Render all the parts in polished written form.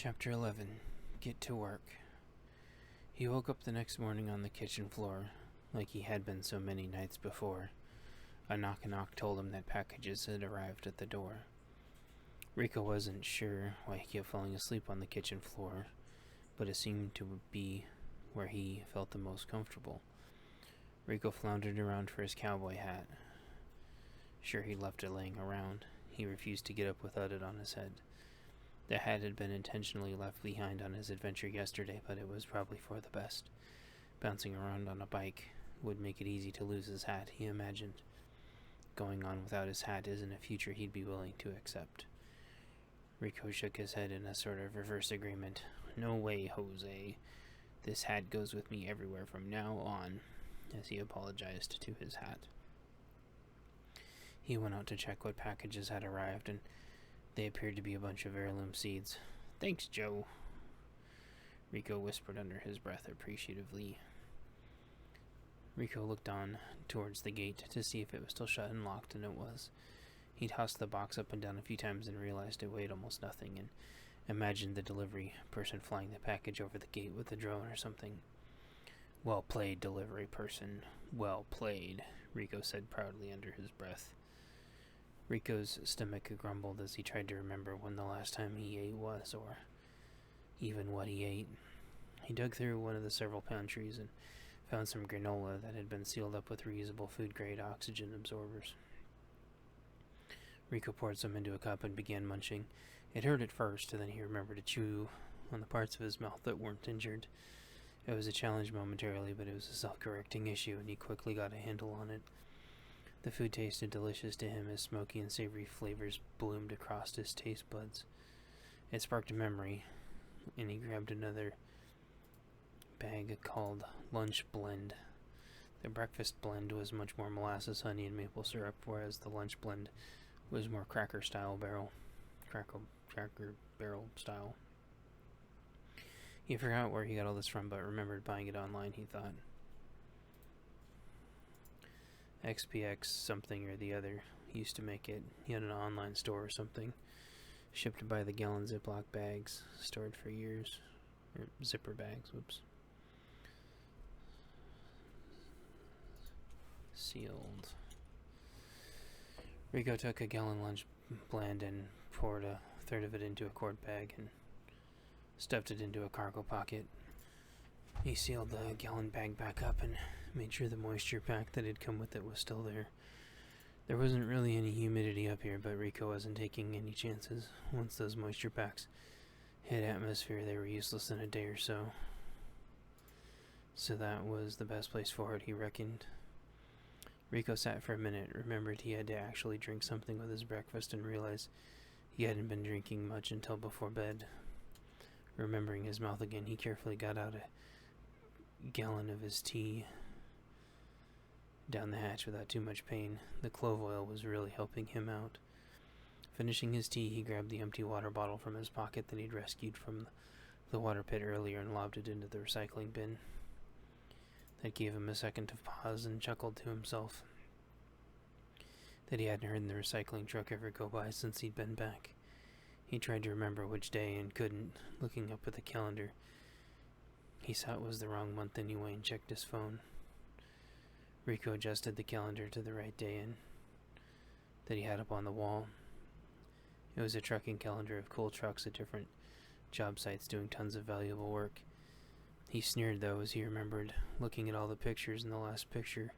Chapter 11. Get to work. He woke up the next morning on the kitchen floor, like he had been so many nights before. A knock-a-knock told him that packages had arrived at the door. Rico wasn't sure why he kept falling asleep on the kitchen floor, but it seemed to be where he felt the most comfortable. Rico floundered around for his cowboy hat. Sure, he left it laying around. He refused to get up without it on his head. The hat had been intentionally left behind on his adventure yesterday, but it was probably for the best. Bouncing around on a bike would make it easy to lose his hat, he imagined. Going on without his hat isn't a future he'd be willing to accept. Rico shook his head in a sort of reverse agreement. No way, Jose. This hat goes with me everywhere from now on, as he apologized to his hat. He went out to check what packages had arrived, and they appeared to be a bunch of heirloom seeds. Thanks, Joe, Rico whispered under his breath appreciatively. Rico looked on towards the gate to see if it was still shut and locked, and it was. He tossed the box up and down a few times and realized it weighed almost nothing, and imagined the delivery person flying the package over the gate with a drone or something. Well played, delivery person. Well played, Rico said proudly under his breath. Rico's stomach grumbled as he tried to remember when the last time he ate was, or even what he ate. He dug through one of the several pantries and found some granola that had been sealed up with reusable food-grade oxygen absorbers. Rico poured some into a cup and began munching. It hurt at first, and then he remembered to chew on the parts of his mouth that weren't injured. It was a challenge momentarily, but it was a self-correcting issue, and he quickly got a handle on it. The food tasted delicious to him as smoky and savory flavors bloomed across his taste buds. It sparked a memory, and he grabbed another bag called Lunch Blend. The breakfast blend was much more molasses, honey, and maple syrup, whereas the lunch blend was more cracker barrel style. He forgot where he got all this from, but remembered buying it online, he thought. XPX something or the other used to make it. He had an online store or something. Shipped by the gallon Ziploc bags, stored for years. Or zipper bags, whoops. Sealed. Rico took a gallon lunch blend and poured a third of it into a quart bag and stuffed it into a cargo pocket. He sealed the gallon bag back up and made sure the moisture pack that had come with it was still there. There wasn't really any humidity up here, but Rico wasn't taking any chances. Once those moisture packs hit atmosphere, they were useless in a day or so. So that was the best place for it, he reckoned. Rico sat for a minute, remembered he had to actually drink something with his breakfast, and realized he hadn't been drinking much until before bed. Remembering his mouth again, he carefully got out a gallon of his tea down the hatch without too much pain. The clove oil was really helping him out. Finishing his tea, he grabbed the empty water bottle from his pocket that he'd rescued from the water pit earlier and lobbed it into the recycling bin. That gave him a second to pause and chuckled to himself that he hadn't heard the recycling truck ever go by since he'd been back. He tried to remember which day and couldn't. Looking up at the calendar, he saw it was the wrong month anyway and checked his phone. Rico adjusted the calendar to the right day and that he had up on the wall. It was a trucking calendar of cool trucks at different job sites doing tons of valuable work. He sneered, though, as he remembered looking at all the pictures, and the last picture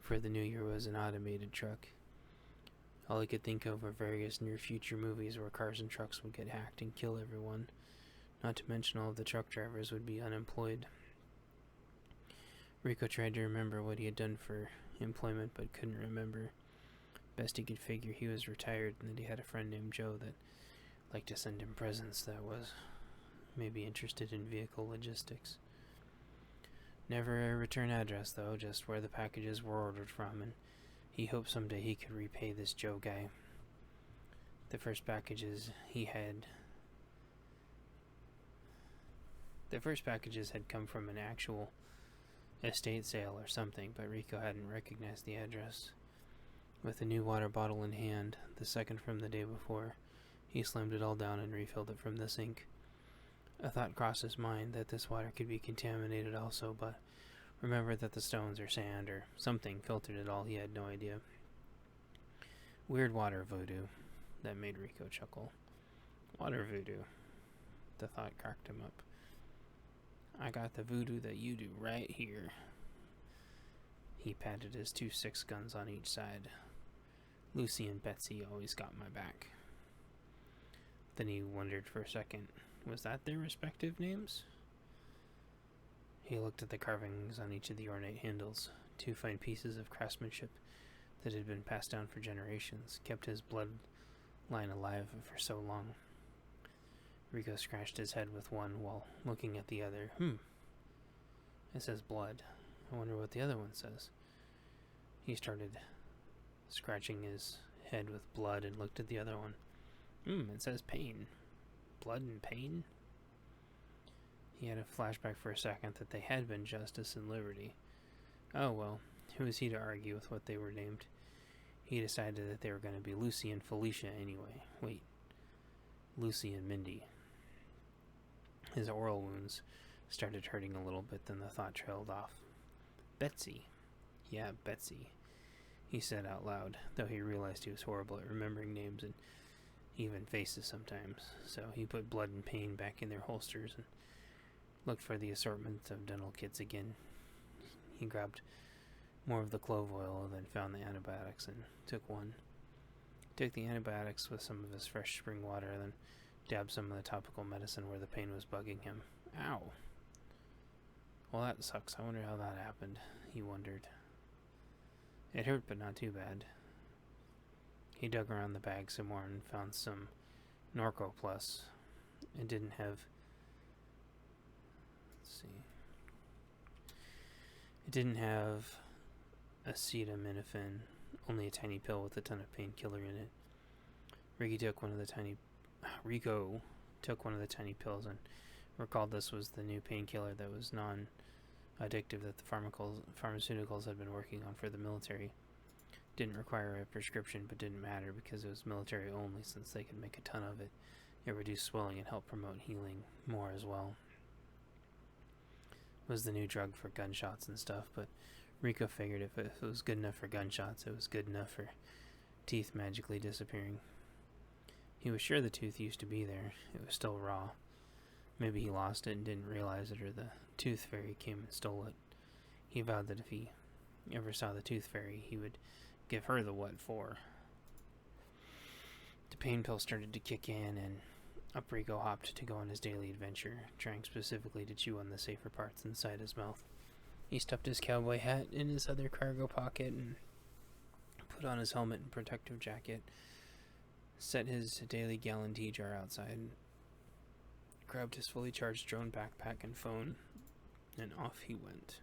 for the new year was an automated truck. All he could think of were various near-future movies where cars and trucks would get hacked and kill everyone, not to mention all of the truck drivers would be unemployed. Rico tried to remember what he had done for employment, but couldn't remember. Best he could figure he was retired and that he had a friend named Joe that liked to send him presents that was maybe interested in vehicle logistics. Never a return address, though, just where the packages were ordered from, and he hoped someday he could repay this Joe guy. The first packages had come from an actual estate sale or something, but Rico hadn't recognized the address. With a new water bottle in hand, the second from the day before, He slammed it all down and refilled it from the sink. A thought crossed his mind that this water could be contaminated also, but remembered that the stones or sand or something filtered it all. He had no idea. Weird water voodoo. That made Rico chuckle. Water voodoo. The thought cracked him up. I got the voodoo that you do right here. He patted his 2 6-guns on each side. Lucy and Betsy always got my back. Then he wondered for a second, was that their respective names? He looked at the carvings on each of the ornate handles, 2 fine pieces of craftsmanship that had been passed down for generations, kept his bloodline alive for so long. Rico scratched his head with one while looking at the other. It says blood. I wonder what the other one says. He started scratching his head with blood and looked at the other one. It says pain. Blood and pain? He had a flashback for a second that they had been justice and liberty. Oh well, who was he to argue with what they were named? He decided that they were going to be Lucy and Felicia anyway. Wait. Lucy and Mindy. His oral wounds started hurting a little bit, then the thought trailed off. Betsy. Yeah, Betsy. He said out loud, though he realized he was horrible at remembering names and even faces sometimes. So he put blood and pain back in their holsters and looked for the assortment of dental kits again. He grabbed more of the clove oil, then found the antibiotics and took one. Took the antibiotics with some of his fresh spring water, then dabbed some of the topical medicine where the pain was bugging him. Ow. Well, that sucks. I wonder how that happened, he wondered. It hurt, but not too bad. He dug around the bag some more and found some Norco Plus. It didn't have... Let's see. It didn't have acetaminophen, only a tiny pill with a ton of painkiller in it. Rico took one of the tiny pills and recalled this was the new painkiller that was non-addictive that the pharmaceuticals had been working on for the military. Didn't require a prescription, but didn't matter because it was military only, since they could make a ton of it. It reduced swelling and helped promote healing more as well. It was the new drug for gunshots and stuff, but Rico figured if it was good enough for gunshots, it was good enough for teeth magically disappearing. He was sure the tooth used to be there. It was still raw. Maybe he lost it and didn't realize it, or the tooth fairy came and stole it. He vowed that if he ever saw the tooth fairy, he would give her the what for. The pain pill started to kick in, and up Rico hopped to go on his daily adventure, trying specifically to chew on the safer parts inside his mouth. He stuffed his cowboy hat in his other cargo pocket and put on his helmet and protective jacket, set his daily gallon tea jar outside, grabbed his fully charged drone backpack and phone, and off he went.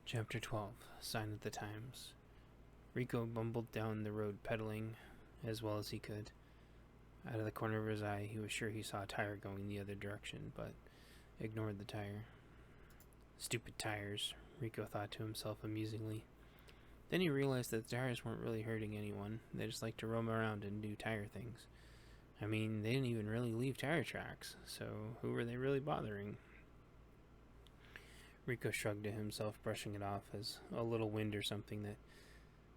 Chapter 12. Sign of the Times. Rico bumbled down the road pedaling as well as he could. Out of the corner of his eye, he was sure he saw a tire going the other direction, but ignored the tire. Stupid tires, Rico thought to himself amusingly. Then he realized that the tires weren't really hurting anyone. They just liked to roam around and do tire things. I mean, they didn't even really leave tire tracks, so who were they really bothering? Rico shrugged at himself, brushing it off as a little wind or something that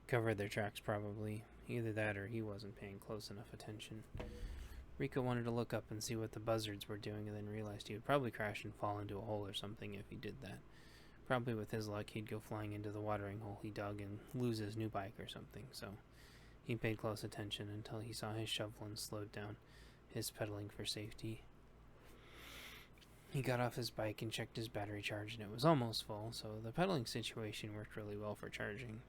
covered their tracks probably. Either that or he wasn't paying close enough attention. Rico wanted to look up and see what the buzzards were doing, and then realized he would probably crash and fall into a hole or something if he did that. Probably with his luck he'd go flying into the watering hole he dug and lose his new bike or something, so he paid close attention until he saw his shovel and slowed down his pedaling for safety. He got off his bike and checked his battery charge, and it was almost full, so the pedaling situation worked really well for charging.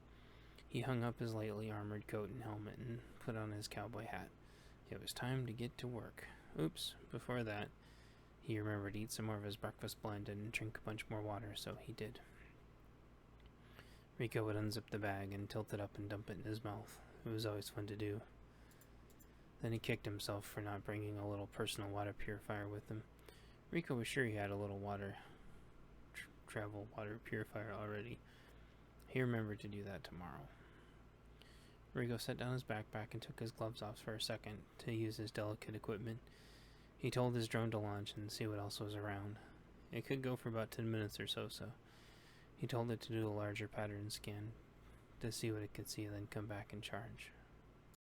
He hung up his lightly armored coat and helmet and put on his cowboy hat. It was time to get to work. Oops, before that, he remembered to eat some more of his breakfast blend and drink a bunch more water, so he did. Rico would unzip the bag and tilt it up and dump it in his mouth. It was always fun to do. Then he kicked himself for not bringing a little personal water purifier with him. Rico was sure he had a little travel water purifier already. He remembered to do that tomorrow. Rigo set down his backpack and took his gloves off for a second to use his delicate equipment. He told his drone to launch and see what else was around. It could go for about 10 minutes or so. He told it to do a larger pattern scan to see what it could see, then come back and charge.